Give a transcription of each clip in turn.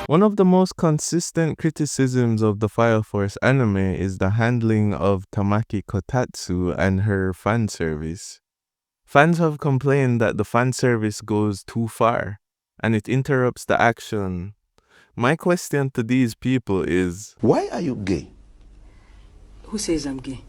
One of the most consistent criticisms of the Fire Force anime is the handling of Tamaki Kotatsu and her fan service. Fans have complained that the fan service goes too far and it interrupts the action. My question to these people is, why are you gay? Who says I'm gay?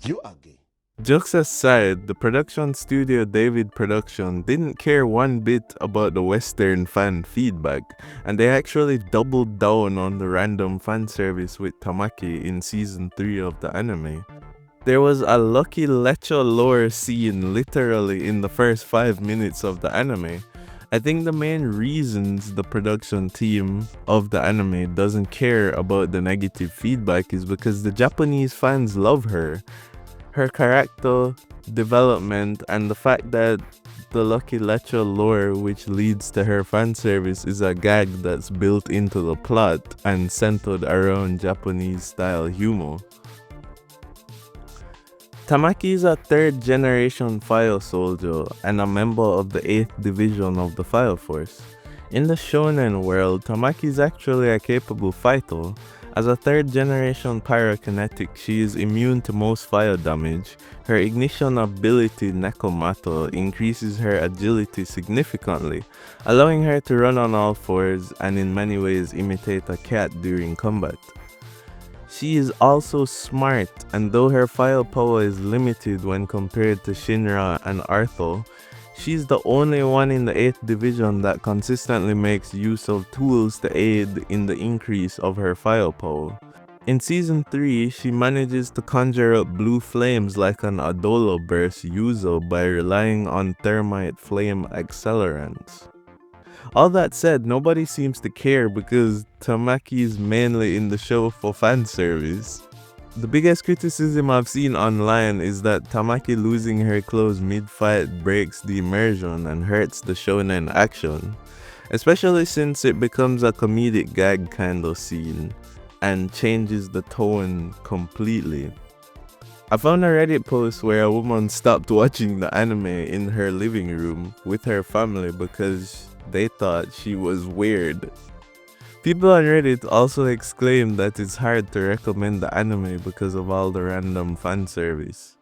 You are gay. jokes aside, the production studio David Production didn't care one bit about the Western fan feedback, and they actually doubled down on the random fan service with Tamaki in season 3 of the anime. There was a Lucky Lecho lore scene literally in the first 5 minutes of the anime. I think the main reasons the production team of the anime doesn't care about the negative feedback is because the Japanese fans love her. Her character development and the fact that the Lucky Lecho lore which leads to her fan service is a gag that's built into the plot and centered around Japanese style humor. Tamaki is a third generation fire soldier and a member of the 8th division of the Fire Force. In the shonen world, Tamaki is actually a capable fighter. As a third generation pyrokinetic, she is immune to most fire damage. Her ignition ability Nekomato increases her agility significantly, allowing her to run on all fours and in many ways imitate a cat during combat. She is also smart, and though her firepower is limited when compared to Shinra and Arthur, she's the only one in the 8th division that consistently makes use of tools to aid in the increase of her firepower. In season 3, she manages to conjure up blue flames like an Adolo burst user by relying on thermite flame accelerants. All that said, nobody seems to care because Tamaki is mainly in the show for fan service. The biggest criticism I've seen online is that Tamaki losing her clothes mid-fight breaks the immersion and hurts the shonen action, especially since it becomes a comedic gag kind of scene and changes the tone completely. I found a Reddit post where a woman stopped watching the anime in her living room with her family because they thought she was weird. People on Reddit also exclaimed that it's hard to recommend the anime because of all the random fan service.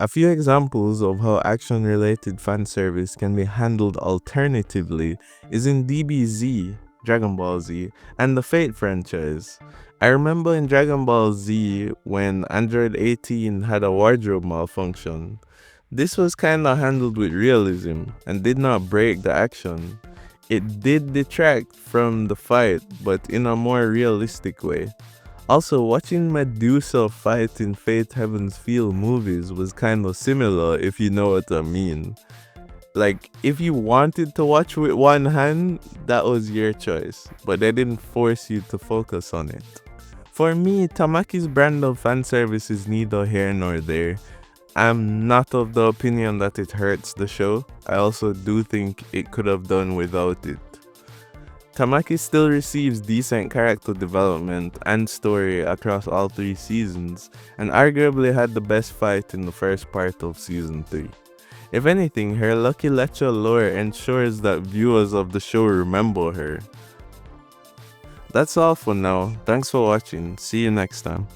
A few examples of how action-related fan service can be handled alternatively is in DBZ, Dragon Ball Z, and the Fate franchise. I remember in Dragon Ball Z when Android 18 had a wardrobe malfunction. This was kinda handled with realism and did not break the action. It did detract from the fight, but in a more realistic way. Also, watching Medusa fight in Fate Heaven's Feel movies was kinda similar, if you know what I mean. Like, if you wanted to watch with one hand, that was your choice, but they didn't force you to focus on it. For me, Tamaki's brand of fanservice is neither here nor there. I'm not of the opinion that it hurts the show. I also do think it could have done without it. Tamaki still receives decent character development and story across all 3 seasons, and arguably had the best fight in the first part of season 3. If anything, her Lucky Lecho lore ensures that viewers of the show remember her. That's all for now. Thanks for watching. See you next time.